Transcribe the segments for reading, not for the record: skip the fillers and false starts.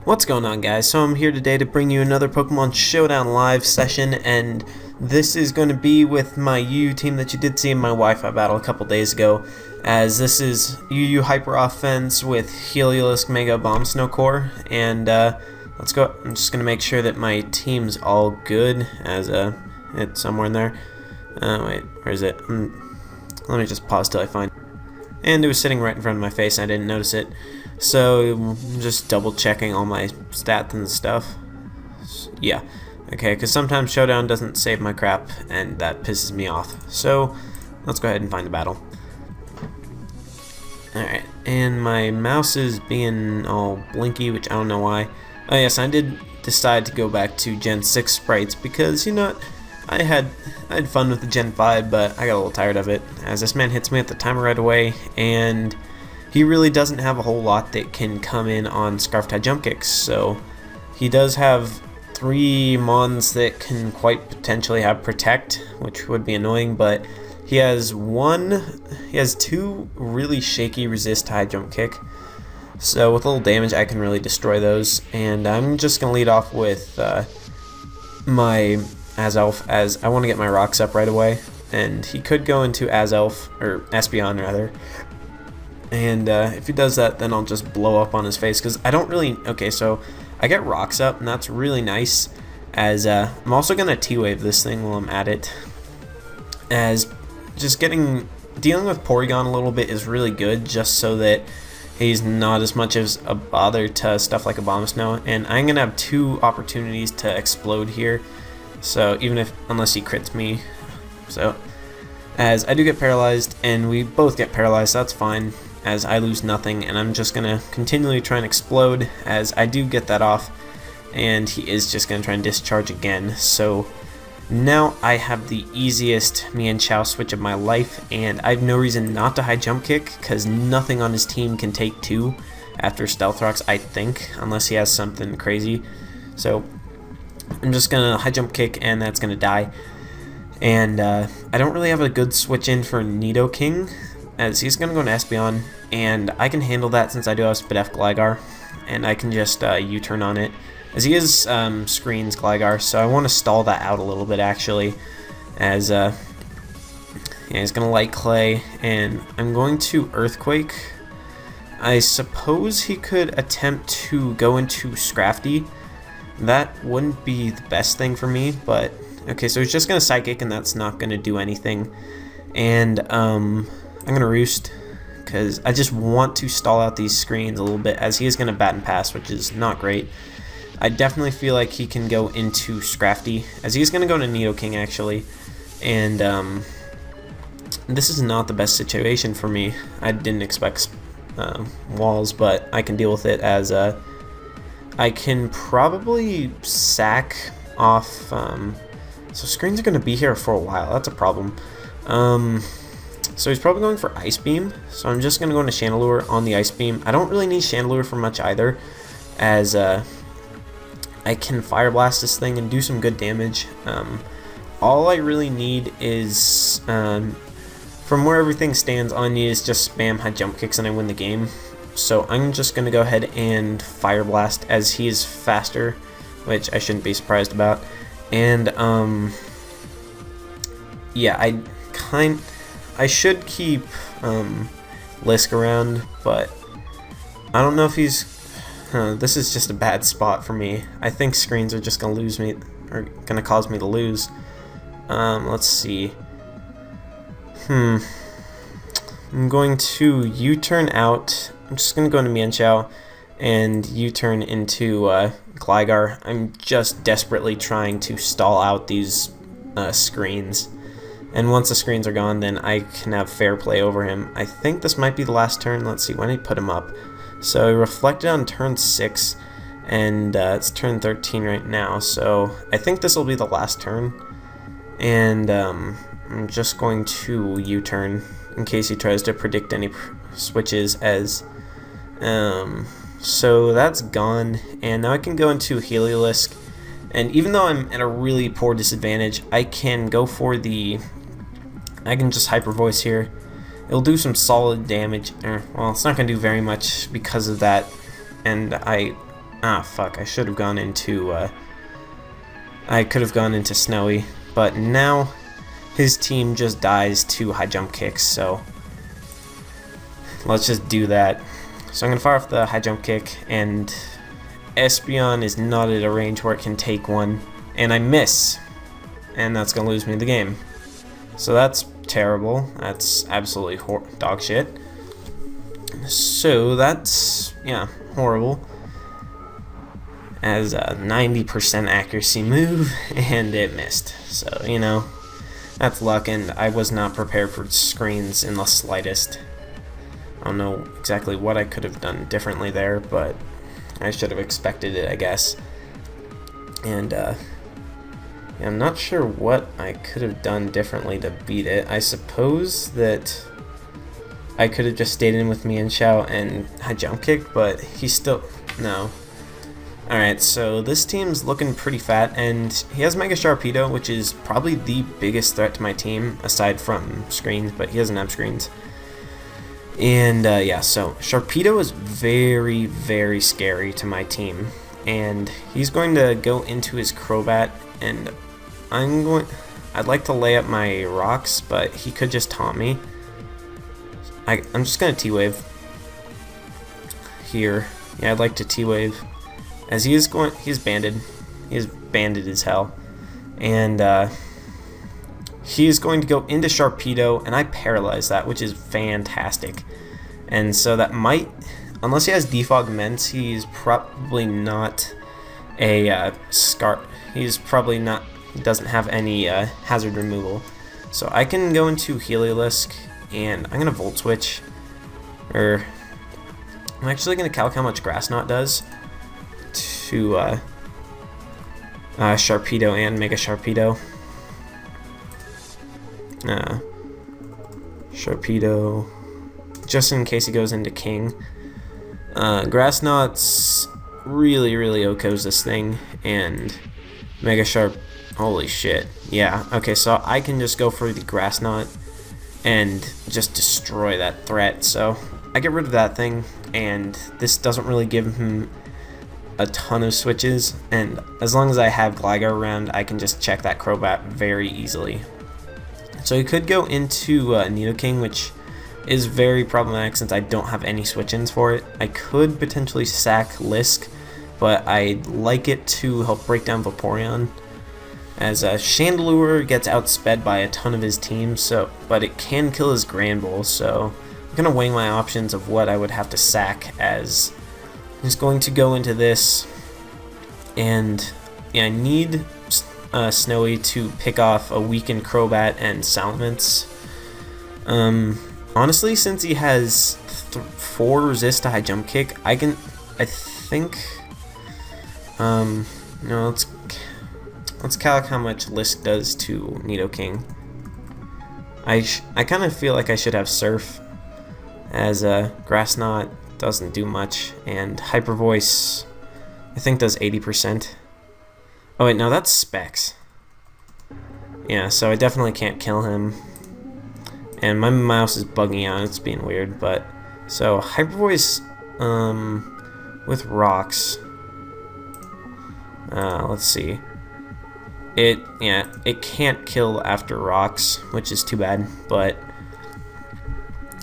What's going on, guys? So I'm here today to bring you another Pokemon Showdown live session, and this is going to be with my UU team that you did see in my Wi-Fi battle a couple days ago, as this is UU Hyper Offense with Heliolisk Mega Bomb Snow Core, and let's go. I'm just going to make sure that my team's all good, as it's somewhere in there. Wait, where is it? Let me just pause till I find it. And it was sitting right in front of my face, and I didn't notice it. So I'm just double checking all my stats and stuff. Yeah, okay, because sometimes Showdown doesn't save my crap, and that pisses me off. So let's go ahead and find the battle. Alright, and my mouse is being all blinky, which I don't know why. Oh yes, I did decide to go back to Gen 6 sprites because, you know what, I had fun with the Gen 5, but I got a little tired of it, as this man hits me at the timer right away, and he really doesn't have a whole lot that can come in on Scarf Tie Jump Kicks.2 he does have 3 Mons that can quite potentially have Protect, which would be annoying, but he has 2 really shaky Resist High Jump Kick. So with a little damage I can really destroy those, and I'm just going to lead off with my Azelf, as I want to get my rocks up right away, and he could go into Azelf, or Espeon rather, and if he does that, then I'll just blow up on his face, because I don't really... Okay, so I get rocks up, and that's really nice, as I'm also going to T-Wave this thing while I'm at it, as just dealing with Porygon a little bit is really good, just so that he's not as much as a bother to stuff like Abomasnow, and I'm going to have 2 opportunities to explode here. So unless he crits me, so as I do get paralyzed, and we both get paralyzed, that's fine, as I lose nothing, and I'm just gonna continually try and explode, as I do get that off, and he is just gonna try and discharge again. So now I have the easiest Mienshao switch of my life, and I have no reason not to high jump kick, because nothing on his team can take 2 after Stealth Rocks, I think, unless he has something crazy. So I'm just gonna high jump kick, and that's gonna die. And I don't really have a good switch in for Nidoking, as he's gonna go into Espeon, and I can handle that since I do have Spadef Gligar, and I can just U-turn on it, as he is screens Gligar, so I want to stall that out a little bit actually, as yeah, he's gonna Light Clay, and I'm going to Earthquake. I suppose he could attempt to go into Scrafty. That wouldn't be the best thing for me, but okay, so he's just gonna Psychic, and that's not gonna do anything. And I'm gonna Roost, because I just want to stall out these screens a little bit, as he is gonna Baton Pass, which is not great. I definitely feel like he can go into Scrafty, as he's gonna go into Nidoking actually, and this is not the best situation for me. I didn't expect walls, but I can deal with it, as I can probably sack off, so screens are going to be here for a while, that's a problem. So he's probably going for Ice Beam, so I'm just going to go into Chandelure on the Ice Beam. I don't really need Chandelure for much either, as I can Fire Blast this thing and do some good damage. All I really need is, from where everything stands, all I need is just spam high jump kicks and I win the game. So I'm just going to go ahead and Fire Blast, as he is faster, which I shouldn't be surprised about. And yeah, I should keep Lisk around, but I don't know if he's... this is just a bad spot for me. I think screens are just going to lose me, or going to cause me to lose. Let's see. I'm going to U-turn out. I'm just going to go into Mienshao and U-turn into Gligar. I'm just desperately trying to stall out these screens. And once the screens are gone, then I can have fair play over him. I think this might be the last turn. Let's see, when did he put him up? So he reflected on turn 6, and it's turn 13 right now. So I think this will be the last turn. And I'm just going to U-turn in case he tries to predict any switches, as... so that's gone, and now I can go into Heliolisk, and even though I'm at a really poor disadvantage, I can go for I can just Hyper Voice here. It'll do some solid damage. Well, it's not going to do very much because of that, and I Ah, fuck, I should have gone into, I could have gone into Snowy, but now his team just dies to high jump kicks, so let's just do that. So I'm going to fire off the high jump kick, and Espeon is not at a range where it can take one, and I miss, and that's going to lose me the game. So that's terrible. That's absolutely dog shit. So that's, yeah, horrible. As a 90% accuracy move, and it missed. So, you know, that's luck, and I was not prepared for screens in the slightest. I don't know exactly what I could have done differently there, but I should have expected it, I guess. And, yeah, I'm not sure what I could have done differently to beat it. I suppose that I could have just stayed in with Mienshao and high jump kick, but he's still... no. Alright, so this team's looking pretty fat, and he has Mega Sharpedo, which is probably the biggest threat to my team, aside from screens, but he doesn't have screens. And, yeah, so Sharpedo is very, very scary to my team, and he's going to go into his Crobat, and I'd like to lay up my rocks, but he could just taunt me. I'm just going to T-Wave here. Yeah, I'd like to T-Wave. As he's banded. He is banded as hell. And he's going to go into Sharpedo, and I paralyze that, which is fantastic. And so that might, unless he has Defog Ments, he's probably not a he's probably not, he doesn't have any hazard removal. So I can go into Heliolisk, and I'm going to Volt Switch. I'm actually going to calc how much Grass Knot does to Sharpedo and Mega Sharpedo. Sharpedo, just in case he goes into King. Grass Knot's really OKOs this thing, and Mega Sharp, holy shit. Yeah, okay, so I can just go for the Grass Knot and just destroy that threat. So I get rid of that thing, and this doesn't really give him a ton of switches, and as long as I have Gligar around, I can just check that Crobat very easily. So he could go into Nidoking, which is very problematic since I don't have any switch-ins for it. I could potentially sack Lisk, but I'd like it to help break down Vaporeon, as Chandelure gets outsped by a ton of his team, but it can kill his Granbull, so I'm going to weigh my options of what I would have to sack, as he's going to go into this, and yeah, I need Snowy to pick off a weakened Crobat and Salamence. Honestly, since he has 4 resist to high jump kick, I think, no, let's calc how much Lisk does to Nidoking. I kind of feel like I should have Surf, as Grass Knot doesn't do much, and Hyper Voice I think does 80%. Oh wait, no, that's Specs. Yeah, so I definitely can't kill him. And my mouse is bugging out, it's being weird, but so Hyper Voice with rocks. Let's see. It can't kill after rocks, which is too bad, but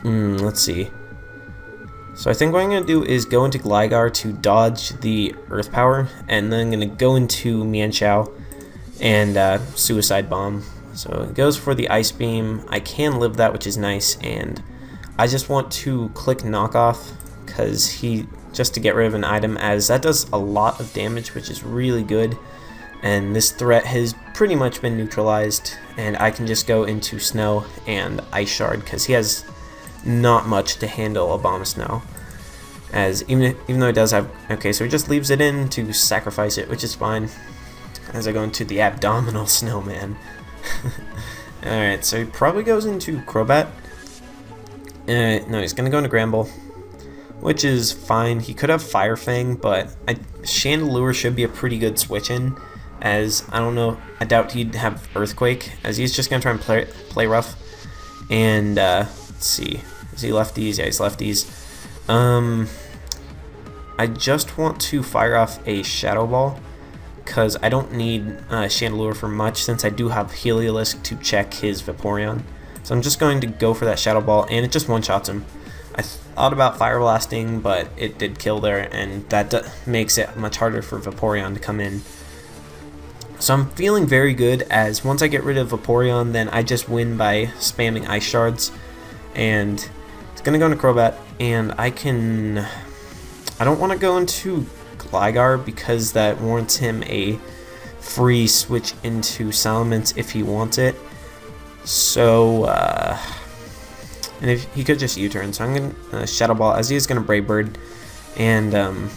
let's see. So I think what I'm going to do is go into Gligar to dodge the Earth Power, and then I'm going to go into Mienshao and Suicide Bomb. So it goes for the Ice Beam. I can live that, which is nice, and I just want to click Knockoff just to get rid of an item, as that does a lot of damage, which is really good. And this threat has pretty much been neutralized, and I can just go into Snow and Ice Shard, because he has not much to handle Abomasnow, as even though it does have, okay, so he just leaves it in to sacrifice it, which is fine, as I go into the Abdominal Snowman. Alright, so he probably goes into Crobat. No, he's gonna go into Granbull, which is fine. He could have Fire Fang, but Chandelure should be a pretty good switch in, as I don't know, I doubt he'd have Earthquake, as he's just gonna try and play rough. And let's see, is he lefties? Yeah, he's lefties. I just want to fire off a Shadow Ball, because I don't need Chandelure for much since I do have Heliolisk to check his Vaporeon. So I'm just going to go for that Shadow Ball, and it just one-shots him. I thought about Fire Blasting, but it did kill there, and that makes it much harder for Vaporeon to come in. So I'm feeling very good, as once I get rid of Vaporeon, then I just win by spamming Ice Shards. And it's going to go into Crobat, and I don't want to go into Gligar because that warrants him a free switch into Salamence if he wants it. So, and if he could just U-turn, so I'm going to Shadow Ball as he is going to Brave Bird, and I'm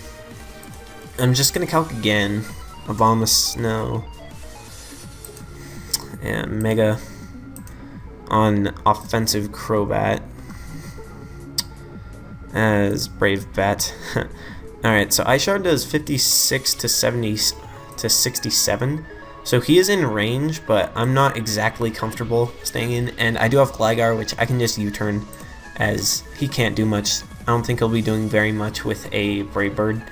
just going to Calc again, Abomasnow, and Mega on offensive Crobat as Brave Bet. Alright, so Ice Shard does 56 to 70 to 67. So he is in range, but I'm not exactly comfortable staying in. And I do have Gligar, which I can just U-turn, as he can't do much. I don't think he'll be doing very much with a Brave Bird.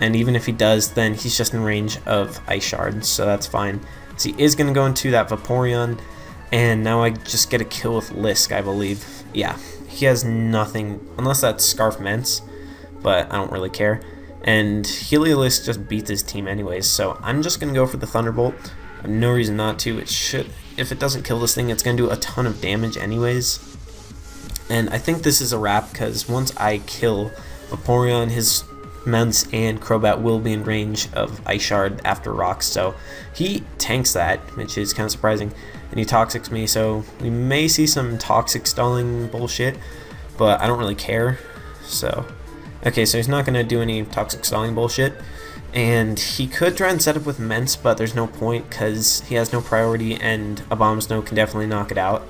And even if he does, then he's just in range of Ice Shard, so that's fine. So he is going to go into that Vaporeon, and now I just get a kill with Lisk, I believe. Yeah, he has nothing, unless that's Scarf Mence, but I don't really care. And Heliolisk just beats his team anyways, so I'm just going to go for the Thunderbolt. I have no reason not to. It should, if it doesn't kill this thing, it's going to do a ton of damage anyways. And I think this is a wrap, because once I kill Vaporeon, his Mence and Crobat will be in range of Ice Shard after Rocks, so he tanks that, which is kind of surprising. And he Toxics me, so we may see some Toxic stalling bullshit, but I don't really care. So okay, so he's not going to do any Toxic stalling bullshit, and he could try and set up with Mence, but there's no point because he has no priority, and Abomasnow can definitely knock it out,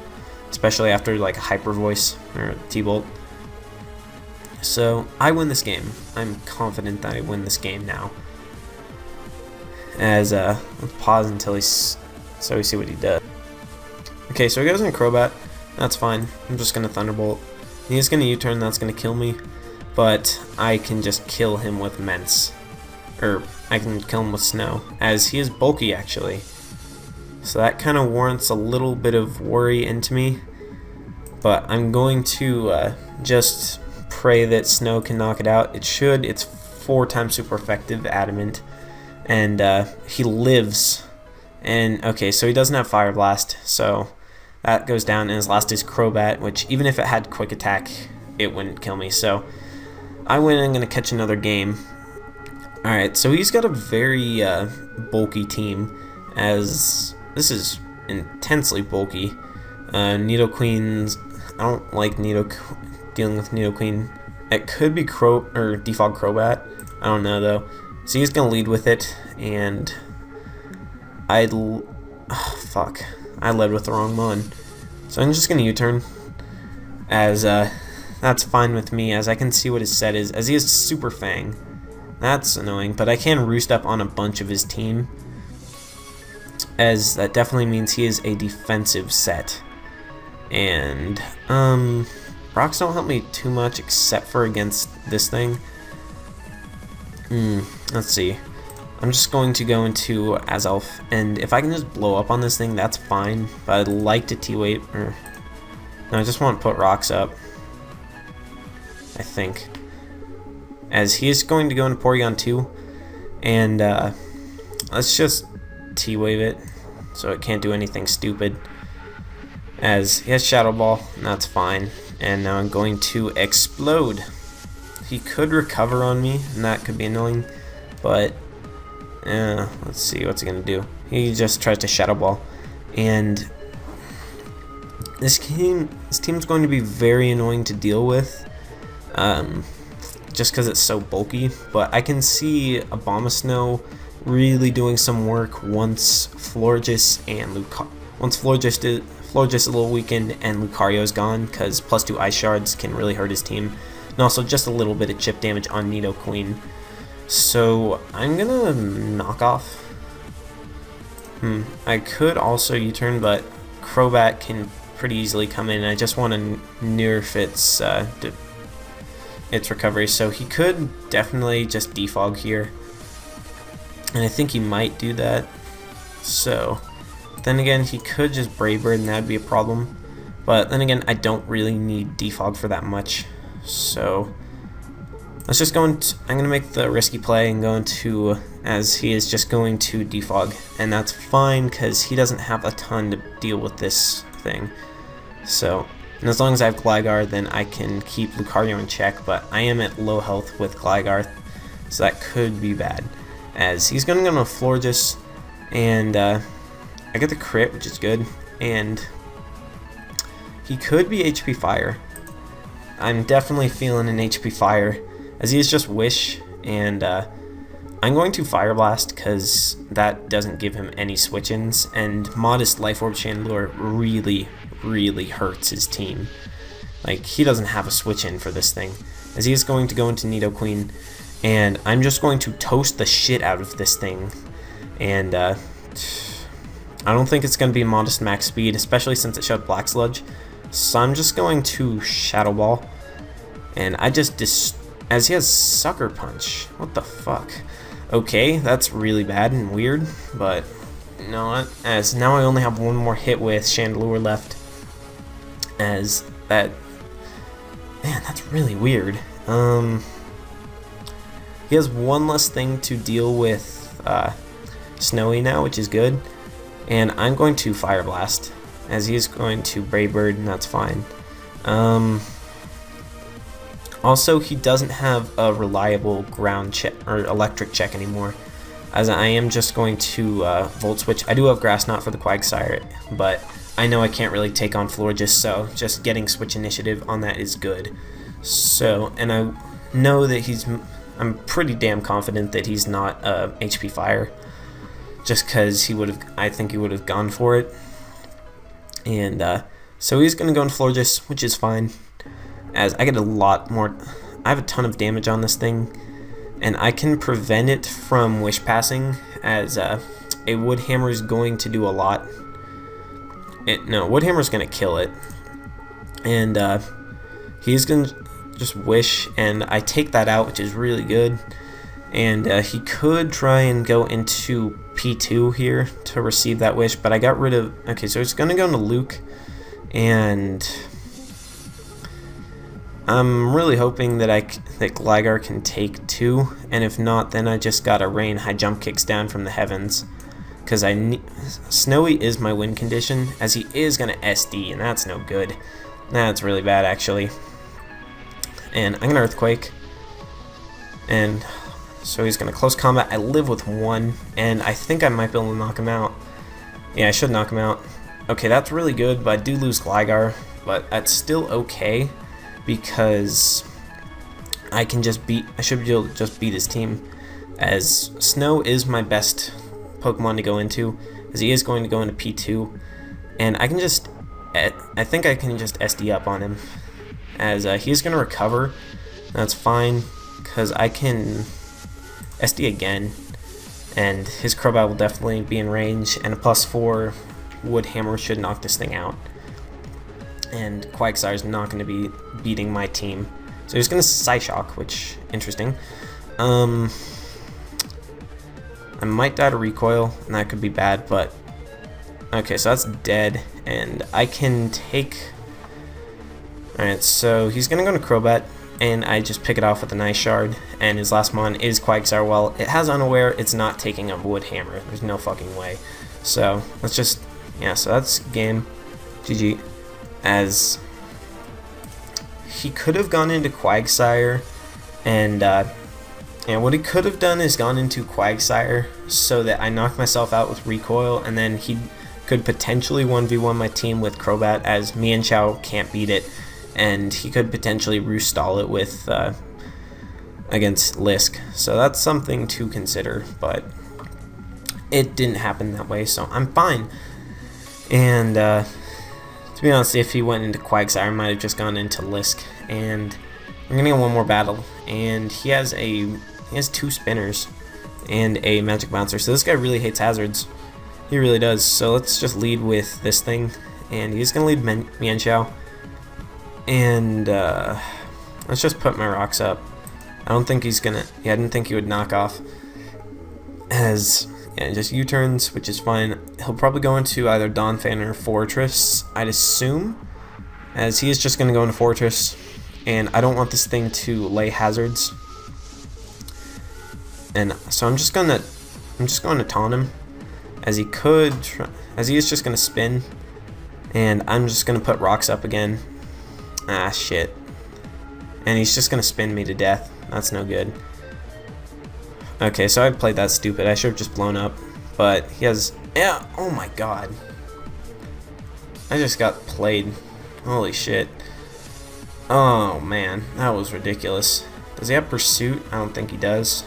especially after like a Hyper Voice or a T-Bolt. So I win this game. I'm confident that I win this game now. As let's pause until so we see what he does. Okay, so he goes in Crobat. That's fine. I'm just gonna Thunderbolt. He's gonna U-turn. That's gonna kill me. But I can just kill him with Mence, or I can kill him with Snow, as he is bulky actually. So that kind of warrants a little bit of worry into me. But I'm going to just pray that Snow can knock it out. It should. It's 4 times super effective, Adamant, and he lives. And okay, so he doesn't have Fire Blast, so that goes down. And his last is Crobat, which even if it had Quick Attack, it wouldn't kill me. So I win. I'm gonna catch another game. All right, so he's got a very bulky team, as this is intensely bulky. Nidoqueen's. I don't like dealing with Nidoqueen. It could be Defog Crobat. I don't know though. So he's gonna lead with it, and I led with the wrong one. So I'm just gonna U-turn, as that's fine with me, as I can see what his set is, as he has Super Fang. That's annoying, but I can Roost Up on a bunch of his team, as that definitely means he is a defensive set. And rocks don't help me too much except for against this thing. Let's see. I'm just going to go into Azelf, and if I can just blow up on this thing, that's fine. But I'd like to T-Wait, or no, I just want to put rocks up, I think. As he is going to go into Porygon 2, and let's just T-Wave it so it can't do anything stupid. As he has Shadow Ball, and that's fine. And now I'm going to Explode. He could recover on me, and that could be annoying, but let's see what's he gonna do. He just tries to Shadow Ball, and this team's going to be very annoying to deal with, just because it's so bulky. But I can see Abomasnow really doing some work once Florges is a little weakened and Lucario's gone, because +2 Ice Shards can really hurt his team, and also just a little bit of chip damage on Nidoqueen. So I'm gonna knock off. I could also U-turn, but Crobat can pretty easily come in. I just want to nerf its its recovery, so he could definitely just defog here. And I think he might do that. So, then again, he could just Brave Bird and that would be a problem. But then again, I don't really need defog for that much. So, let's just go into, I'm going to make the risky play and go into, as he is just going to defog. And that's fine because he doesn't have a ton to deal with this thing. So, and as long as I have Gligar, then I can keep Lucario in check, but I am at low health with Gligar, so that could be bad. As he's going to go to Florges, and I get the crit, which is good, and he could be HP Fire. I'm definitely feeling an HP Fire, as he is just Wish, and I'm going to Fire Blast, because that doesn't give him any switch-ins, and Modest Life Orb Chandelure really hurts his team. Like, he doesn't have a switch-in for this thing, as he is going to go into Nidoqueen, and I'm just going to toast the shit out of this thing, and I don't think it's going to be Modest max speed, especially since it showed Black Sludge, so I'm just going to Shadow Ball, and I just as he has Sucker Punch. What the fuck? Okay, that's really bad and weird, but you know what? As now I only have one more hit with Chandelure left, as that, man, that's really weird. He has one less thing to deal with Snowy now, which is good, and I'm going to Fire Blast, as he is going to Brave Bird, and that's fine. Also, he doesn't have a reliable ground check or electric check anymore, as I am just going to Volt Switch. I do have Grass Knot for the Quagsire, but I know I can't really take on Florges, so just getting Switch Initiative on that is good. So, and I know that I'm pretty damn confident that he's not HP Fire, just because I think he would have gone for it. And so he's going to go in Florges, which is fine, as I get a lot more, I have a ton of damage on this thing, and I can prevent it from Wish Passing, as a Wood Hammer is going to do a lot. No, Wood Hammer is going to kill it, and he's going to just Wish, and I take that out, which is really good, and he could try and go into P2 here to receive that Wish, but I got rid of, okay, so it's going to go into Luke, and I'm really hoping that that Gligar can take 2, and if not, then I just gotta rain high jump kicks down from the heavens, because Snowy is my win condition, as he is gonna SD, and that's no good. That's really bad, actually. And I'm gonna Earthquake, and so he's gonna close combat. I live with 1, and I think I might be able to knock him out. Yeah, I should knock him out. Okay, that's really good, but I do lose Gligar, but that's still okay, because I should be able to just beat his team, as Snow is my best Pokemon to go into, as he is going to go into P2, and I think I can just SD up on him, as he's going to recover. That's fine, because I can SD again, and his Crobat will definitely be in range, and a +4 Wood Hammer should knock this thing out. And Quagsire is not going to be beating my team. So he's going to Psyshock, which, interesting. I might die to Recoil, and that could be bad, but... Okay, so that's dead, and I can take... Alright, so he's going to go into Crobat, and I just pick it off with a Nice Shard, and his last mon is Quagsire. Well, it has Unaware, it's not taking a Wood Hammer. There's no fucking way. So, let's just... Yeah, so that's game. GG. As he could have gone into Quagsire, and what he could have done is gone into Quagsire so that I knock myself out with Recoil, and then he could potentially 1v1 my team with Crobat, as Mienshao can't beat it, and he could potentially Roostall it with against Lisk. So that's something to consider, but it didn't happen that way, so I'm fine. And to be honest, if he went into Quagsire, I might have just gone into Lisk, and I'm gonna get one more battle, and he has 2 spinners and a Magic Bouncer, so this guy really hates hazards. He really does. So let's just lead with this thing, and he's gonna lead Mienshao, and let's just put my rocks up. I don't think he's gonna, yeah, I didn't think he would knock off. As, yeah, just U-turns, which is fine. He'll probably go into either Donphan or Fortress, I'd assume, as he is just gonna go into Fortress, and I don't want this thing to lay hazards. And so I'm just going to taunt him, as he could, as he is just going to spin, and I'm just going to put rocks up again. Ah, shit. And he's just going to spin me to death. That's no good. Okay, so I played that stupid. I should have just blown up, but he has, yeah, oh my god. I just got played. Holy shit. Oh man, that was ridiculous. Does he have Pursuit? I don't think he does.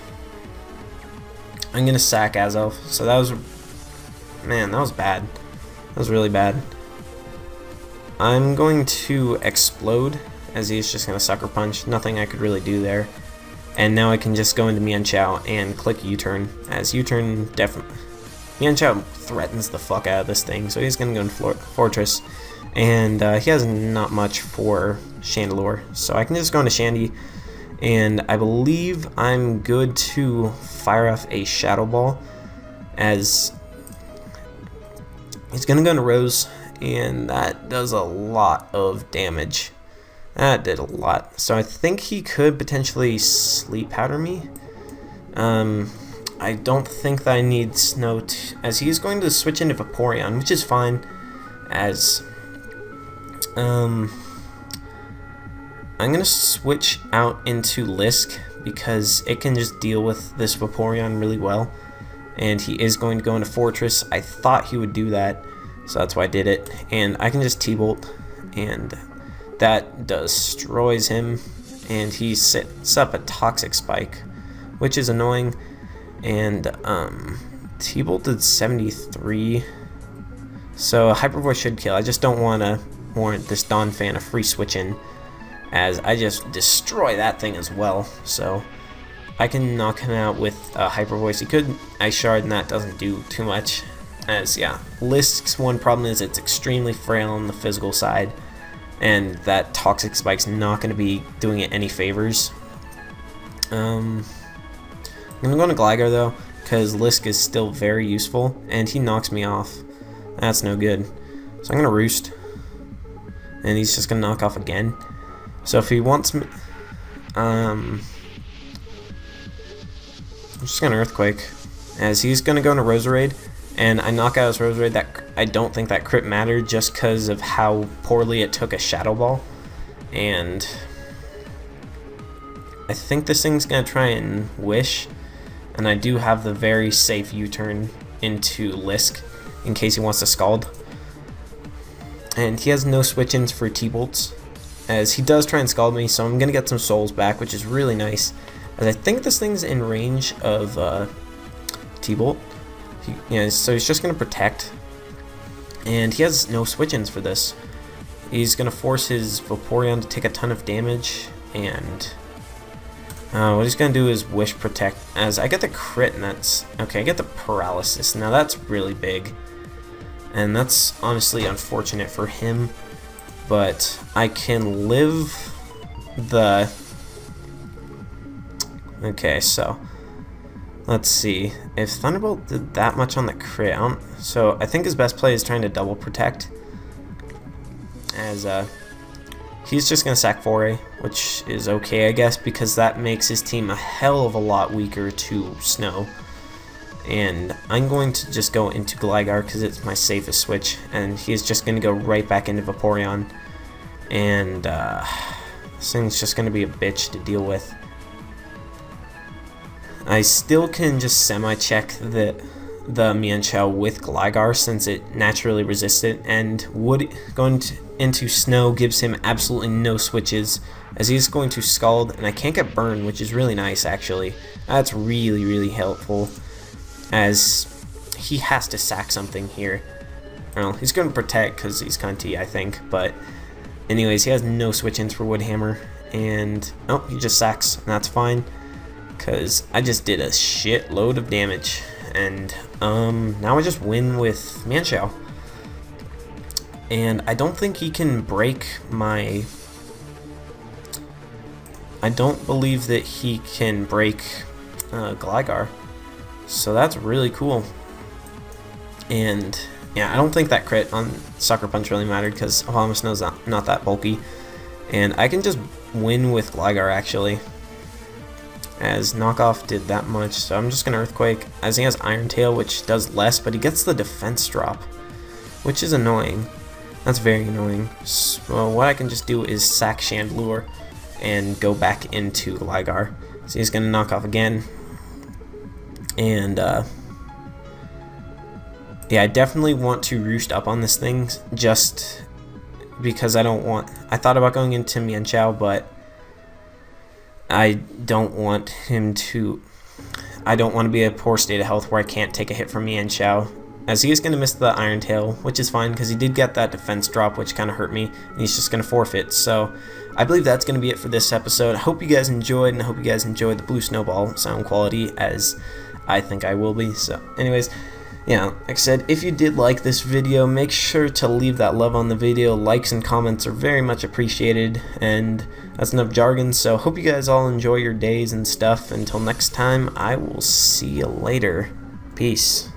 I'm gonna sack Azelf. So that was, man, that was bad. That was really bad. I'm going to Explode, as he's just gonna Sucker Punch. Nothing I could really do there. And now I can just go into Mian Chao and click U-turn, as U-turn definitely, Mian Chao threatens the fuck out of this thing, so he's gonna go into Fortress. And he has not much for Chandelure, so I can just go into Shandy. And I believe I'm good to fire off a Shadow Ball, as he's going to go into Rose, and that does a lot of damage. That did a lot. So I think he could potentially Sleep Powder me. I don't think that I need Snow, as he's going to switch into Vaporeon, which is fine, as I'm going to switch out into Lisk, because it can just deal with this Vaporeon really well. And he is going to go into Fortress. I thought he would do that, so that's why I did it. And I can just T-Bolt, and that destroys him. And he sets up a Toxic Spike, which is annoying. And T-Bolt did 73. So Hyper Voice should kill. I just don't want to warrant this Donphan a free switch in, as I just destroy that thing as well. So I can knock him out with Hyper Voice. He could Ice Shard, and that doesn't do too much. As, yeah, Lisk's one problem is it's extremely frail on the physical side, and that Toxic Spike's not going to be doing it any favors. I'm going to go into Gligar though, because Lisk is still very useful, and he knocks me off. That's no good. So I'm going to Roost, and he's just going to knock off again. So if he wants me, I'm just going to Earthquake, as he's going to go into Roserade, and I knock out his Roserade. That I don't think that crit mattered, just because of how poorly it took a Shadow Ball. And I think this thing's going to try and Wish, and I do have the very safe U-turn into Lisk, in case he wants to Scald. And he has no switch-ins for T-Bolts, as he does try and Scald me, so I'm going to get some souls back, which is really nice, as I think this thing's in range of T-Bolt. Yeah, so he's just going to Protect, and he has no switch-ins for this. He's going to force his Vaporeon to take a ton of damage, and what he's going to do is Wish Protect, as I get the crit, and that's, okay, I get the Paralysis. Now that's really big, and that's honestly unfortunate for him. But I can live the... Okay, so let's see. If Thunderbolt did that much on the crit, so I think his best play is trying to double protect. As he's just going to sack Foray, which is okay, I guess, because that makes his team a hell of a lot weaker to Snow. And I'm going to just go into Gligar because it's my safest switch, and he's just going to go right back into Vaporeon. And this thing's just going to be a bitch to deal with. I still can just semi-check the Mian Chao with Gligar, since it naturally resists it, and going into Snow gives him absolutely no switches, as he's going to Scald, and I can't get Burn, which is really nice actually. That's really, really helpful, as he has to sack something here. Well, he's going to Protect because he's Cunty, I think, but anyways, he has no switch-ins for Woodhammer, and oh, he just sacks, and that's fine, because I just did a shitload of damage, and now I just win with Mian Chao. And I don't think he can break my I don't believe that he can break Gligar, so that's really cool. And yeah, I don't think that crit on Sucker Punch really mattered because Abomasnow's not that bulky, and I can just win with Gligar actually, as Knockoff did that much. So I'm just gonna Earthquake, as he has Iron Tail, which does less, but he gets the defense drop, which is annoying. That's very annoying. So what I can just do is sack Chandelure and go back into Gligar. So he's gonna knock off again, and yeah, I definitely want to roost up on this thing just because I thought about going into Mienshao, but I don't want him to. I don't want to be in a poor state of health where I can't take a hit from Mienshao, as he is going to miss the Iron Tail, which is fine because he did get that defense drop, which kind of hurt me, and he's just going to forfeit. So I believe that's going to be it for this episode. I hope you guys enjoyed, and I hope you guys enjoyed the Blue Snowball sound quality, as I think I will be. So anyways, yeah, like I said, if you did like this video, make sure to leave that love on the video. Likes and comments are very much appreciated, and that's enough jargon. So hope you guys all enjoy your days and stuff. Until next time, I will see you later. Peace.